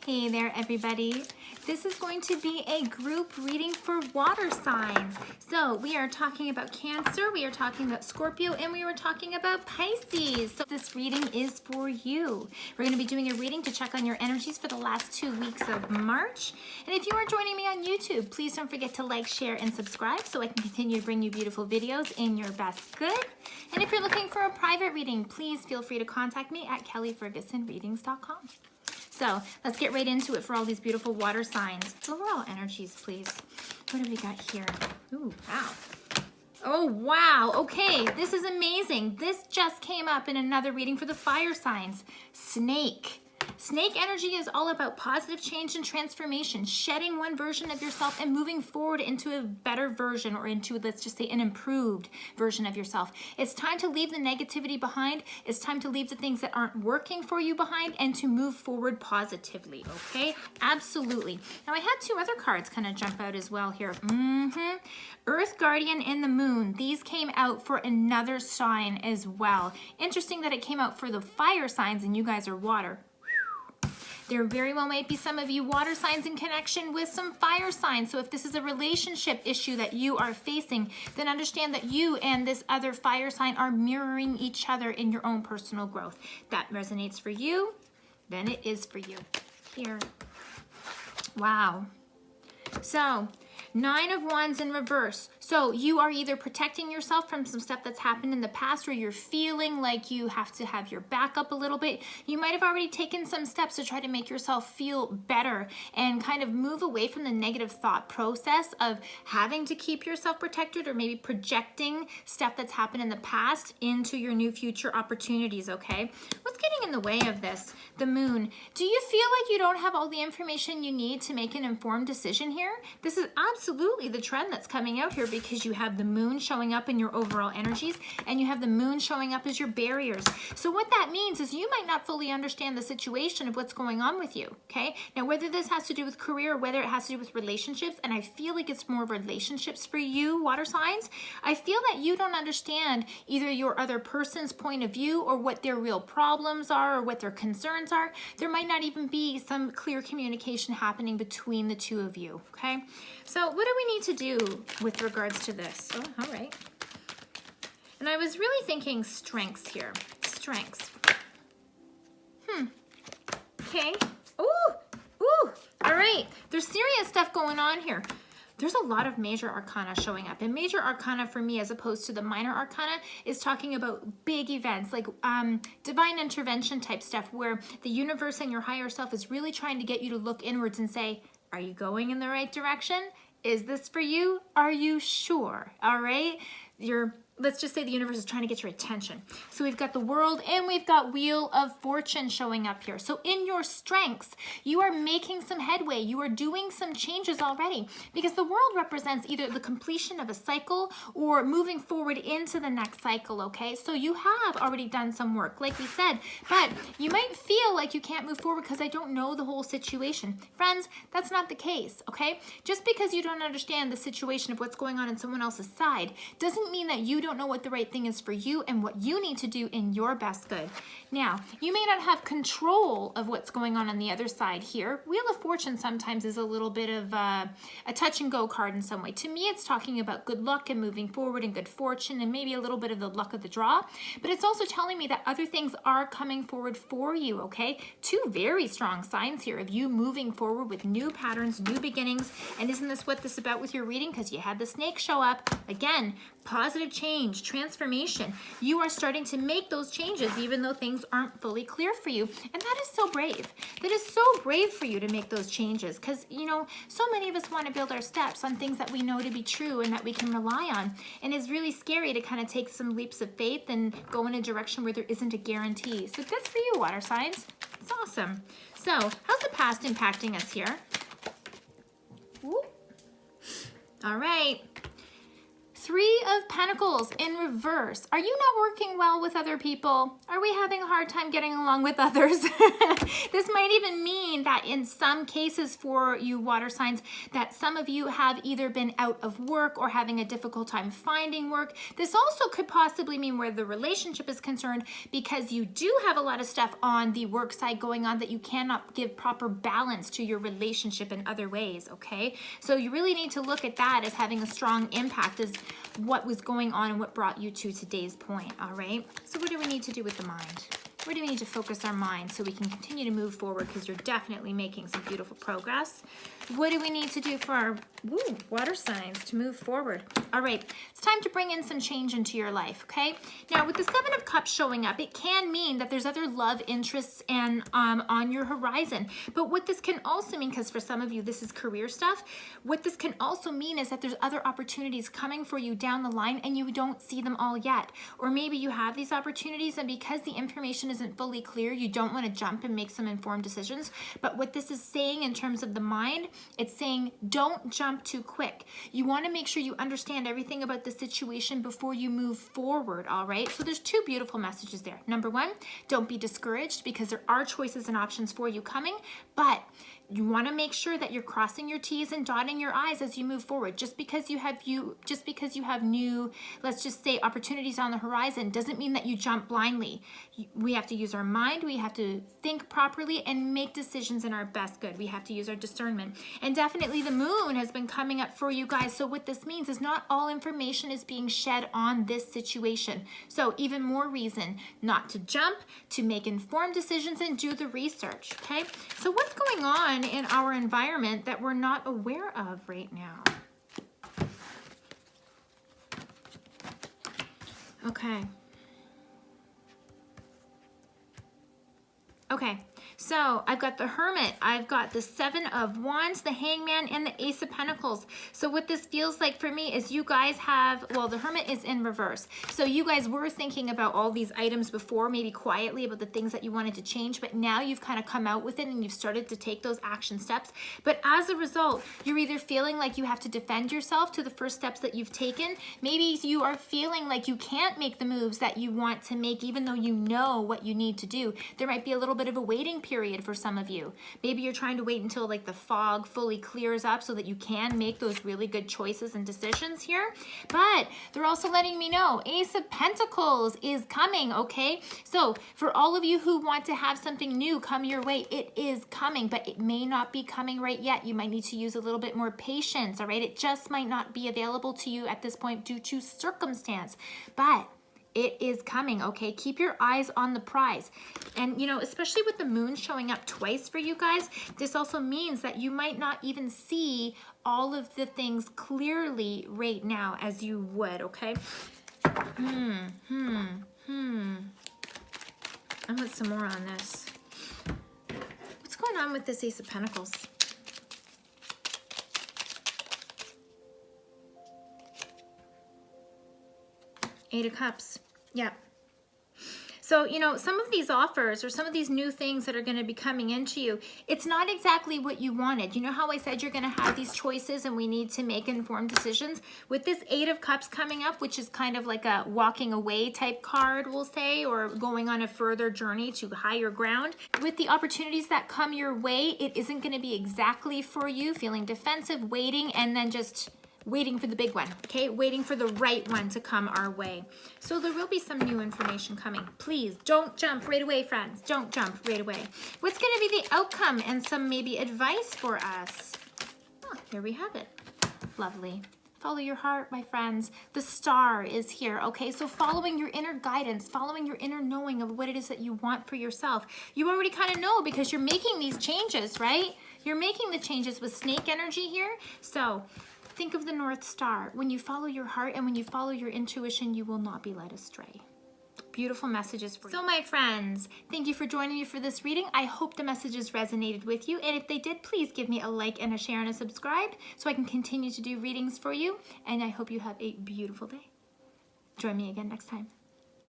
Hey there, everybody. This is going to be a group reading for water signs. So we are talking about Cancer, we are talking about Scorpio, and we were talking about Pisces. So this reading is for you. We're going to be doing a reading to check on your energies for the last 2 weeks of March. And if you are joining me on YouTube, please don't forget to like, share, and subscribe so I can continue to bring you beautiful videos in your best good. And if you're looking for a private reading, please feel free to contact me at kellyfergusonreadings.com. So let's get right into it for all these beautiful water signs. Overall energies, please. What have we got here? Ooh, wow. Oh, wow. Okay, this is amazing. This just came up in another reading for the fire signs. Snake. Snake energy is all about positive change and transformation, shedding one version of yourself and moving forward into a better version, or into, let's just say, an improved version of yourself. It's time to leave the negativity behind. It's time to leave the things that aren't working for you behind and to move forward positively, okay? Absolutely. Now, I had 2 other cards kind of jump out as well here. Earth Guardian and the Moon. These came out for another sign as well. Interesting that it came out for the fire signs and you guys are water. There very well might be some of you water signs in connection with some fire signs. So if this is a relationship issue that you are facing, then understand that you and this other fire sign are mirroring each other in your own personal growth. That resonates for you, then it is for you. Here. Wow. So 9 of Wands in reverse. So you are either protecting yourself from some stuff that's happened in the past, or you're feeling like you have to have your back up a little bit. You might have already taken some steps to try to make yourself feel better and kind of move away from the negative thought process of having to keep yourself protected, or maybe projecting stuff that's happened in the past into your new future opportunities, okay? What's getting in the way of this? The Moon. Do you feel like you don't have all the information you need to make an informed decision here? This is absolutely the trend that's coming out here, because you have the Moon showing up in your overall energies and you have the Moon showing up as your barriers. So what that means is you might not fully understand the situation of what's going on with you, okay? Now, whether this has to do with career or whether it has to do with relationships, and I feel like it's more relationships for you, water signs, I feel that you don't understand either your other person's point of view or what their real problems are or what their concerns are. There might not even be some clear communication happening between the two of you, okay? So what do we need to do with regards to this? Oh, all right. And I was really thinking strengths here. Strengths. Okay. Ooh. Ooh. All right. There's serious stuff going on here. There's a lot of major arcana showing up. And major arcana for me, as opposed to the minor arcana, is talking about big events, like divine intervention type stuff, where the universe and your higher self is really trying to get you to look inwards and say, are you going in the right direction? Is this for you? Are you sure? All right? Let's just say the universe is trying to get your attention. So we've got the World and we've got Wheel of Fortune showing up here. So in your strengths, you are making some headway. You are doing some changes already, because the World represents either the completion of a cycle or moving forward into the next cycle, okay? So you have already done some work, like we said, but you might feel like you can't move forward because I don't know the whole situation. Friends, that's not the case, okay? Just because you don't understand the situation of what's going on someone else's side doesn't mean that you don't know what the right thing is for you and what you need to do in your best good. Now, you may not have control of what's going on the other side here. Wheel of Fortune sometimes is a little bit of a touch and go card in some way. To me, it's talking about good luck and moving forward and good fortune and maybe a little bit of the luck of the draw. But it's also telling me that other things are coming forward for you, okay? 2 very strong signs here of you moving forward with new patterns, new beginnings. And isn't this what this is about with your reading? Because you had the Snake show up. Again, positive change, transformation. You are starting to make those changes even though things aren't fully clear for you. And that is so brave. That is so brave for you to make those changes, because, you know, so many of us want to build our steps on things that we know to be true and that we can rely on. And it's really scary to kind of take some leaps of faith and go in a direction where there isn't a guarantee. So good for you, water signs. It's awesome. So how's the past impacting us here? Ooh. All right. Three of Pentacles in reverse. Are you not working well with other people? Are we having a hard time getting along with others? This might even mean that in some cases for you water signs, that some of you have either been out of work or having a difficult time finding work. This also could possibly mean where the relationship is concerned, because you do have a lot of stuff on the work side going on that you cannot give proper balance to your relationship in other ways, okay? So you really need to look at that as having a strong impact as what was going on and what brought you to today's point, all right? So what do we need to do with the mind? Where do we need to focus our mind so we can continue to move forward, because you're definitely making some beautiful progress? What do we need to do for our water signs to move forward? All right, it's time to bring in some change into your life, okay? Now, with the Seven of Cups showing up, it can mean that there's other love interests and on your horizon. But what this can also mean, because for some of you, this is career stuff, what this can also mean is that there's other opportunities coming for you down the line and you don't see them all yet. Or maybe you have these opportunities and because the information isn't fully clear, you don't want to jump and make some informed decisions. But what this is saying in terms of the mind, it's saying don't jump too quick. You want to make sure you understand everything about the situation before you move forward, all right? So there's two beautiful messages there. Number one, don't be discouraged, because there are choices and options for you coming, but you want to make sure that you're crossing your T's and dotting your I's as you move forward. Just because you have new, let's just say, opportunities on the horizon doesn't mean that you jump blindly. We have to use our mind, we have to think properly and make decisions in our best good. We have to use our discernment. And definitely the moon has been coming up for you guys. So what this means is not all information is being shed on this situation. So even more reason not to jump, to make informed decisions and do the research, okay? So what's going on in our environment that we're not aware of right now? Okay. Okay, so I've got the Hermit, I've got the Seven of Wands, the Hangman, and the Ace of Pentacles. So what this feels like for me is you guys have, well, the Hermit is in reverse. So you guys were thinking about all these items before, maybe quietly about the things that you wanted to change, but now you've kind of come out with it and you've started to take those action steps. But as a result, you're either feeling like you have to defend yourself to the first steps that you've taken. Maybe you are feeling like you can't make the moves that you want to make, even though you know what you need to do. There might be a little bit of a waiting period for some of you. Maybe you're trying to wait until like the fog fully clears up so that you can make those really good choices and decisions here. But they're also letting me know Ace of Pentacles is coming, okay? So for all of you who want to have something new come your way, it is coming, but it may not be coming right yet. You might need to use a little bit more patience, all right? It just might not be available to you at this point due to circumstance, but it is coming, okay? Keep your eyes on the prize. And, you know, especially with the moon showing up twice for you guys, this also means that you might not even see all of the things clearly right now as you would, okay? I want some more on this. What's going on with this Ace of Pentacles? Eight of Cups. Yeah. So, you know, some of these offers or some of these new things that are going to be coming into you, it's not exactly what you wanted. You know how I said you're going to have these choices and we need to make informed decisions? With this Eight of Cups coming up, which is kind of like a walking away type card, we'll say, or going on a further journey to higher ground. With the opportunities that come your way, it isn't going to be exactly for you, feeling defensive, waiting, and then just waiting for the big one, okay? Waiting for the right one to come our way. So there will be some new information coming. Please don't jump right away, friends. Don't jump right away. What's going to be the outcome and some maybe advice for us? Oh, here we have it. Lovely. Follow your heart, my friends. The star is here, okay? So following your inner guidance, following your inner knowing of what it is that you want for yourself. You already kind of know because you're making these changes, right? You're making the changes with snake energy here. So think of the North Star. When you follow your heart and when you follow your intuition, you will not be led astray. Beautiful messages for you. So my friends, thank you for joining me for this reading. I hope the messages resonated with you. And if they did, please give me a like and a share and a subscribe so I can continue to do readings for you. And I hope you have a beautiful day. Join me again next time.